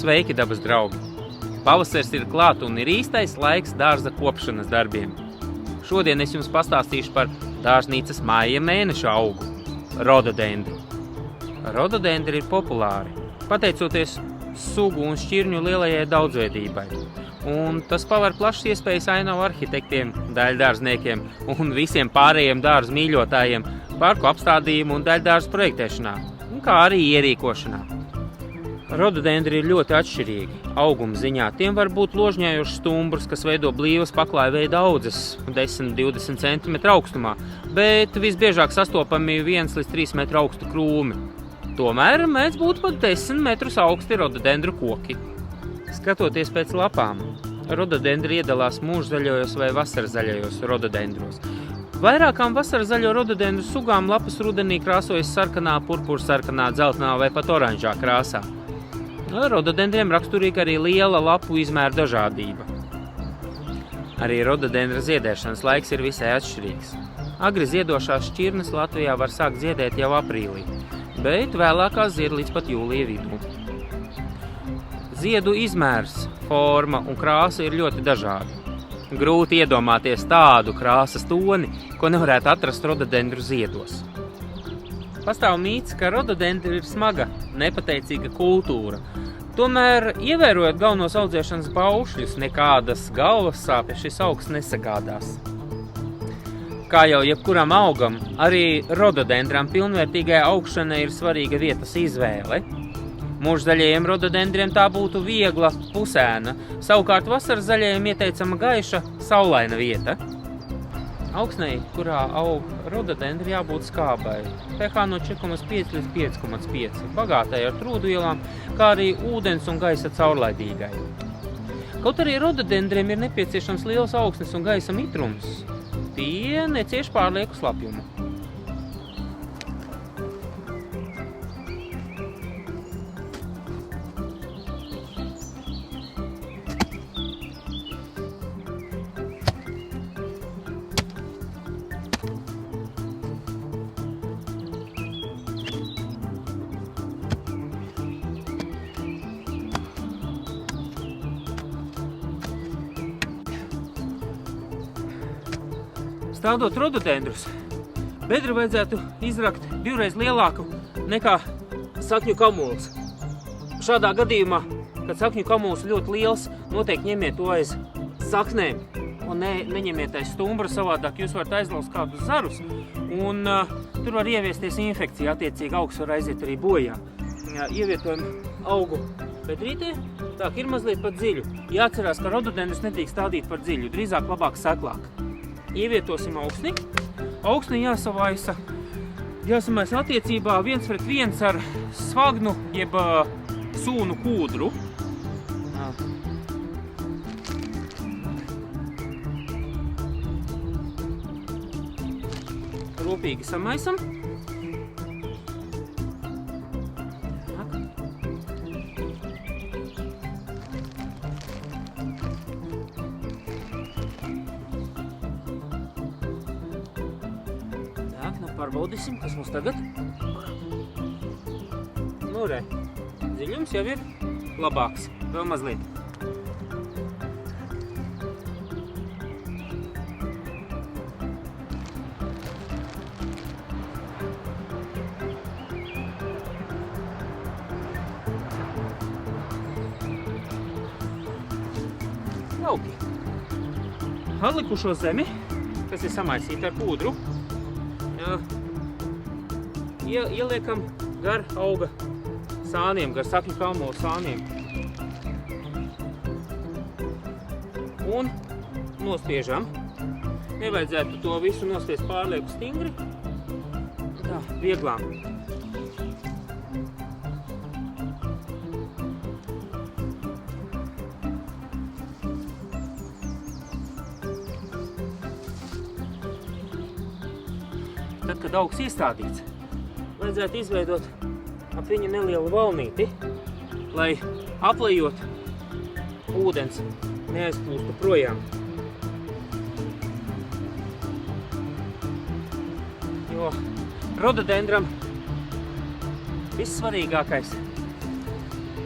Sveiki, dabas draugi! Pavasaris ir klāt un ir īstais laiks dārza kopšanas darbiem. Šodien es jums pastāstīšu par dārznīcas māja mēneša augu – rododendru. Rododendri ir populāri, pateicoties sugu un šķirņu lielajai daudzveidībai. Un tas paver plašas iespējas ainavu arhitektiem, daļdārzniekiem un visiem pārējiem dārzu mīļotājiem parku apstādījumu un daļdārzu projektēšanā, kā arī ierīkošanā. Rododendri ir ļoti atšķirīgi. Auguma ziņā tiem var būt ložņējošs stumbrs, kas veido blīvas paklāja veida audzes 10–20 cm augstumā, bet visbiežāk sastopami 1 līdz 3 metru augstu krūmi. Tomēr mēdz būt pat 10 metrus augsti rododendru koki. Skatoties pēc lapām, rododendri iedalās mūžzaļojos vai vasarzaļojos rododendros. Vairākām vasarzaļo rododendru sugām lapas rudenī krāsojas sarkanā, purpursarkanā, dzeltenā vai pat oranžā krāsā. Rododendriem raksturīga arī liela lapu izmēra dažādība. Arī rododendra ziedēšanas laiks ir visai atšķirīgs. Agri ziedošās šķirnes Latvijā var sākt ziedēt jau aprīlī, bet vēlākās zied līdz pat jūlija vidū. Ziedu izmērs, forma un krāsa ir ļoti dažādi. Grūti iedomāties tādu krāsas toni, ko nevarētu atrast rododendru ziedos. Pastāv mīts, ka rododendri ir smaga, nepateicīga kultūra. Tomēr, ievērojot galvenos audzēšanas baušļus, nekādas galvas sāpes šis augs nesagādās. Kā jau jebkuram augam, arī rododendram pilnvērtīgai augšanai ir svarīga vietas izvēle. Mūžzaļajiem rododendriem tā būtu viegla, pusēna, savukārt vasarzaļajiem ieteicama gaiša, saulaina vieta. Augsnei, kurā aug rododendri, jābūt skābai, pH no 4,5 līdz 5,5, bagātai ar trūduvielām, kā arī ūdens un gaisa caurlaidīgai. Kaut arī rododendriem ir nepieciešams liels augsnes un gaisa mitrums, tie necieš pārlieku slapjumu. Stādot rododendrus, bedru vajadzētu izrakt 2 reiz lielāku nekā sakņu kamols. Šādā gadījumā, kad sakņu kamols ļoti liels, noteikti ņemiet to aiz saknēm un neņemiet aiz stumbra, savādāk jūs varat aizlaust kādus zarus un tur var ieviesties infekcija, attiecīgi augs var aiziet arī bojā. Ievietojam augu bedrītē, tā ir mazliet pat dziļu. Jāatcerās, ka rododendrus nedrīkst stādīt par dziļu, drīzāk labāk seklāk. Ievietosim augsni. Augsni jāsamaisa attiecībā 1:1 ar svagnu jeb sūnu kūdru. Rūpīgi samaisam. Pārbaudīsim, kas mums tagad. Nu, re, dziļums jau ir labāks, vēl mazliet. Jauki. Atlikušo zemi, kas ir samaisīta ar pūdru, ieliekam gar auga sāniem, gar sakņu kamola sāniem. Un nospiežam. Nevajadzētu to visu nospiest pārlieku stingri. Tā, vieglām. Tad, kad augs iestādīts, vajadzētu izveidot ap viņu nelielu valnīti, lai aplejot ūdens neaizplūstu projām. Jo rododendram vissvarīgākais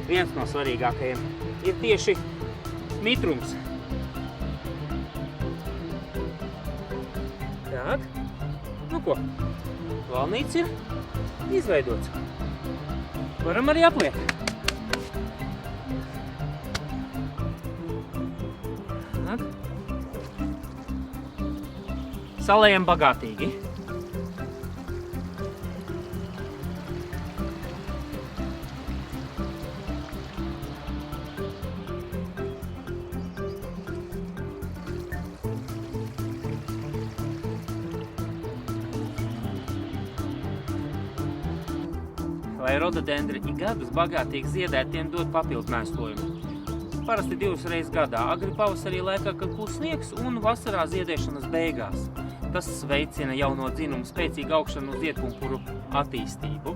viens no svarīgākajiem ir tieši mitrums. Tak, nu ko, valnīts ir izveidots. Varam arī apliekt. Tak. Salējam bagātīgi. Lai rododendri ik gadus bagātīgi ziedētiem dod papildu mēslojumu. Parasti 2 reizes gadā, agri pavasarī laikā, kad kūs sniegs un vasarā ziedēšanas beigās. Tas veicina jauno dzinumu spēcīgu augšanu uz ziedpumpuru attīstību.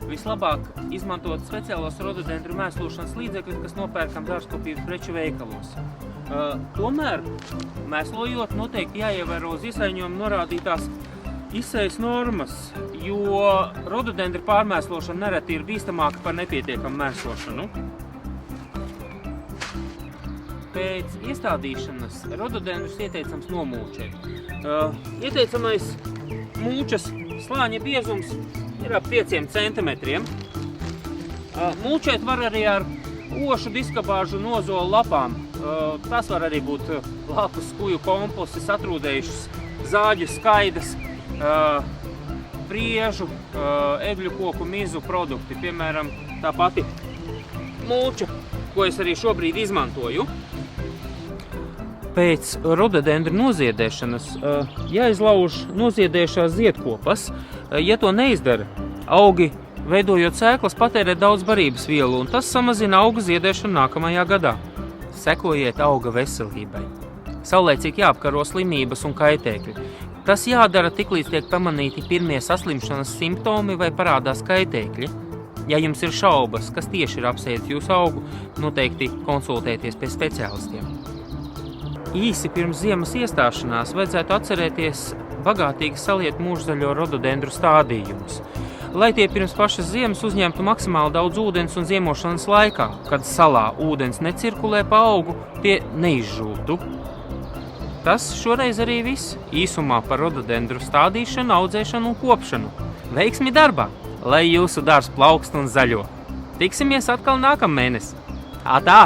Vislabāk izmantot speciālos rododendru mēslošanas līdzekļus, kas nopērkam dārzkopības preču veikalos. Tomēr, mēslojot, noteikti jāievēro uz iesaņojumu norādītās izsejas normas, jo rododendru pārmēslošana nereti ir bīstamāka par nepietiekamu mēslošanu. Pēc iestādīšanas rododendrus ieteicams nomūčēt. Ieteicamais mūčas slāņa biezums ir ap 5 centimetriem. Mūčēt var arī ar ošu diskabāžu nozolu lapām. Tas var arī būt lapu skuju komposti, satrūdējušas zāģu skaidas, priežu, egļu koku mizu produkti, piemēram, tā pati mūča, ko es arī šobrīd izmantoju. Pēc rododendru noziedēšanas jāizlauž noziedējušās ziedkopas. Ja to neizdara, augi, veidojot sēklas, patērē daudz barības vielu, un tas samazina auga ziedēšanu nākamajā gadā. Sekojiet auga veselībai. Saulēcīgi jāapkaro slimības un kaitēkļi. Tas jādara tiklīdz tiek pamanīti pirmie saslimšanas simptomi vai parādās kaitēkļi. Ja jums ir šaubas, kas tieši ir apsēdis jūsu augu, noteikti konsultēties pie speciālistiem. Īsi pirms ziemas iestāšanās vajadzētu atcerēties bagātīgi saliet mūžzaļo rododendru stādījumus, lai tie pirms pašas ziemas uzņemtu maksimāli daudz ūdens un ziemošanas laikā, kad salā ūdens necirkulē pa augu, tie neizžūtu. Tas šoreiz arī viss īsumā par rododendru stādīšanu, audzēšanu un kopšanu. Veiksmi darbā, lai jūsu dārzs plaukst un zaļo! Tiksimies atkal nākamēnes! Atā!